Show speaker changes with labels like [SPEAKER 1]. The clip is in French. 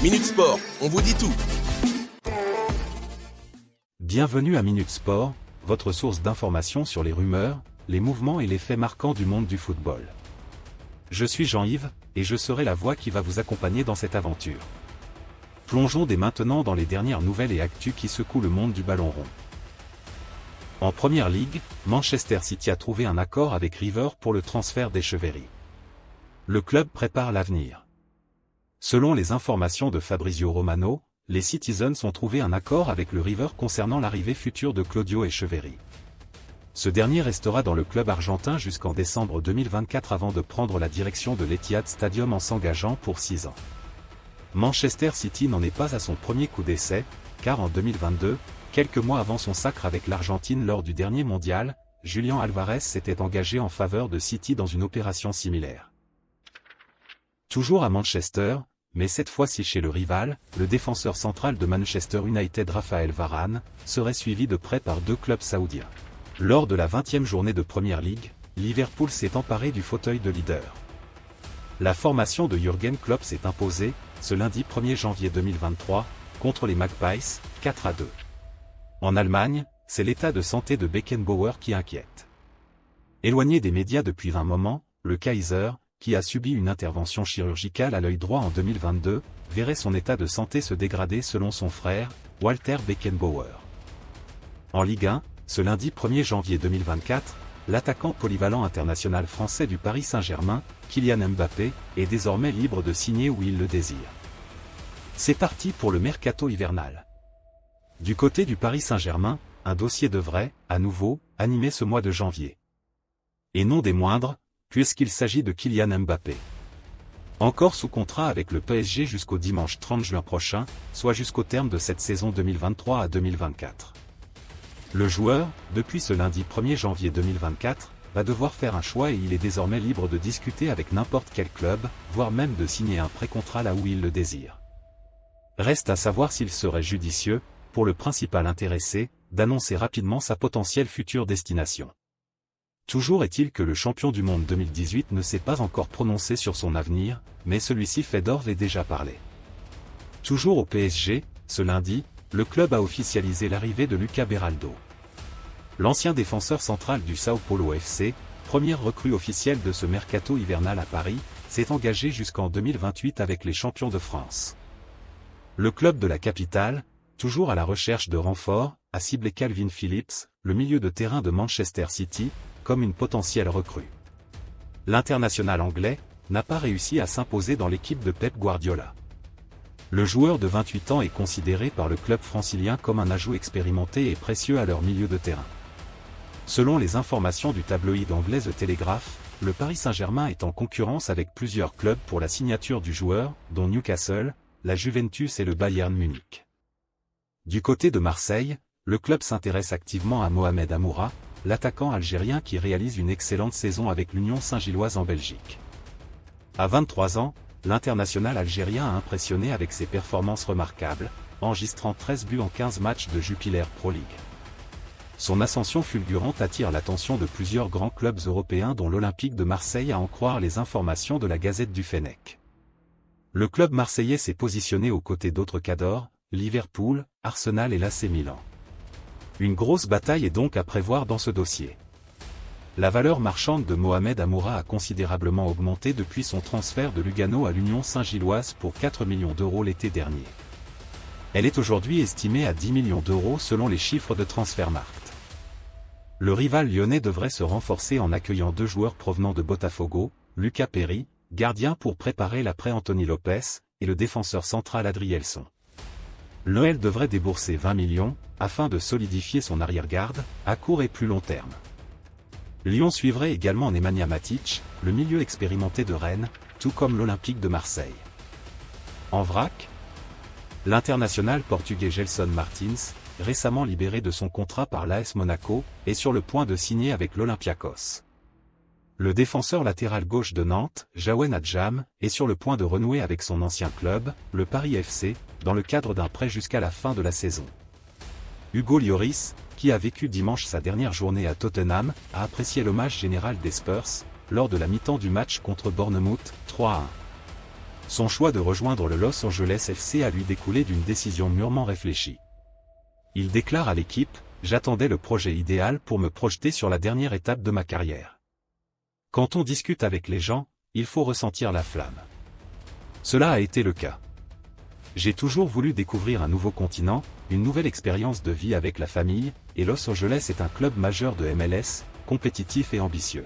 [SPEAKER 1] Minute Sport, on vous dit tout.
[SPEAKER 2] Bienvenue à Minute Sport, votre source d'information sur les rumeurs, les mouvements et les faits marquants du monde du football. Je suis Jean-Yves, et je serai la voix qui va vous accompagner dans cette aventure. Plongeons dès maintenant dans les dernières nouvelles et actus qui secouent le monde du ballon rond. En Première Ligue, Manchester City a trouvé un accord avec River pour le transfert d'Echeverri. Le club prépare l'avenir. Selon les informations de Fabrizio Romano, les Citizens ont trouvé un accord avec le River concernant l'arrivée future de Claudio Echeverri. Ce dernier restera dans le club argentin jusqu'en décembre 2024 avant de prendre la direction de l'Etihad Stadium en s'engageant pour 6 ans. Manchester City n'en est pas à son premier coup d'essai, car en 2022, quelques mois avant son sacre avec l'Argentine lors du dernier mondial, Julián Álvarez s'était engagé en faveur de City dans une opération similaire. Toujours à Manchester, mais cette fois-ci chez le rival, le défenseur central de Manchester United Raphaël Varane, serait suivi de près par deux clubs saoudiens. Lors de la 20e journée de Premier League, Liverpool s'est emparé du fauteuil de leader. La formation de Jürgen Klopp s'est imposée, ce lundi 1er janvier 2023, contre les Magpies, 4-2. En Allemagne, c'est l'état de santé de Beckenbauer qui inquiète. Éloigné des médias depuis un moment, le Kaiser, qui a subi une intervention chirurgicale à l'œil droit en 2022, verrait son état de santé se dégrader selon son frère, Walter Beckenbauer. En Ligue 1, ce lundi 1er janvier 2024, l'attaquant polyvalent international français du Paris Saint-Germain, Kylian Mbappé, est désormais libre de signer où il le désire. C'est parti pour le mercato hivernal. Du côté du Paris Saint-Germain, un dossier devrait, à nouveau, animer ce mois de janvier. Et non des moindres, puisqu'il s'agit de Kylian Mbappé. Encore sous contrat avec le PSG jusqu'au dimanche 30 juin prochain, soit jusqu'au terme de cette saison 2023 à 2024. Le joueur, depuis ce lundi 1er janvier 2024, va devoir faire un choix et il est désormais libre de discuter avec n'importe quel club, voire même de signer un pré-contrat là où il le désire. Reste à savoir s'il serait judicieux, pour le principal intéressé, d'annoncer rapidement sa potentielle future destination. Toujours est-il que le champion du monde 2018 ne s'est pas encore prononcé sur son avenir, mais celui-ci fait d'ores et déjà parler. Toujours au PSG, ce lundi, le club a officialisé l'arrivée de Lucas Beraldo. L'ancien défenseur central du Sao Paulo FC, première recrue officielle de ce mercato hivernal à Paris, s'est engagé jusqu'en 2028 avec les champions de France. Le club de la capitale, toujours à la recherche de renforts, a ciblé Calvin Phillips, le milieu de terrain de Manchester City, comme une potentielle recrue. L'international anglais n'a pas réussi à s'imposer dans l'équipe de Pep Guardiola. Le joueur de 28 ans est considéré par le club francilien comme un ajout expérimenté et précieux à leur milieu de terrain. Selon les informations du tabloïd anglais The Telegraph, le Paris Saint-Germain est en concurrence avec plusieurs clubs pour la signature du joueur, dont Newcastle, la Juventus et le Bayern Munich. Du côté de Marseille, le club s'intéresse activement à Mohamed Amoura, l'attaquant algérien qui réalise une excellente saison avec l'Union Saint-Gilloise en Belgique. À 23 ans, l'international algérien a impressionné avec ses performances remarquables, enregistrant 13 buts en 15 matchs de Jupiler Pro League. Son ascension fulgurante attire l'attention de plusieurs grands clubs européens dont l'Olympique de Marseille à en croire les informations de la Gazette du Fennec. Le club marseillais s'est positionné aux côtés d'autres cadors, Liverpool, Arsenal et l'AC Milan. Une grosse bataille est donc à prévoir dans ce dossier. La valeur marchande de Mohamed Amoura a considérablement augmenté depuis son transfert de Lugano à l'Union Saint-Gilloise pour 4 millions d'euros l'été dernier. Elle est aujourd'hui estimée à 10 millions d'euros selon les chiffres de Transfermarkt. Le rival lyonnais devrait se renforcer en accueillant deux joueurs provenant de Botafogo, Lucas Perry, gardien pour préparer l'après Anthony Lopez, et le défenseur central Adrielson. L'OL devrait débourser 20 millions, afin de solidifier son arrière-garde, à court et plus long terme. Lyon suivrait également Nemanja Matic, le milieu expérimenté de Rennes, tout comme l'Olympique de Marseille. En vrac, l'international portugais Gelson Martins, récemment libéré de son contrat par l'AS Monaco, est sur le point de signer avec l'Olympiakos. Le défenseur latéral gauche de Nantes, Jawen Adjam, est sur le point de renouer avec son ancien club, le Paris FC, dans le cadre d'un prêt jusqu'à la fin de la saison. Hugo Lloris, qui a vécu dimanche sa dernière journée à Tottenham, a apprécié l'hommage général des Spurs, lors de la mi-temps du match contre Bournemouth, 3-1. Son choix de rejoindre le Los Angeles FC a lui découlé d'une décision mûrement réfléchie. Il déclare à l'équipe: « J'attendais le projet idéal pour me projeter sur la dernière étape de ma carrière. Quand on discute avec les gens, il faut ressentir la flamme. » Cela a été le cas. J'ai toujours voulu découvrir un nouveau continent, une nouvelle expérience de vie avec la famille, et Los Angeles est un club majeur de MLS, compétitif et ambitieux.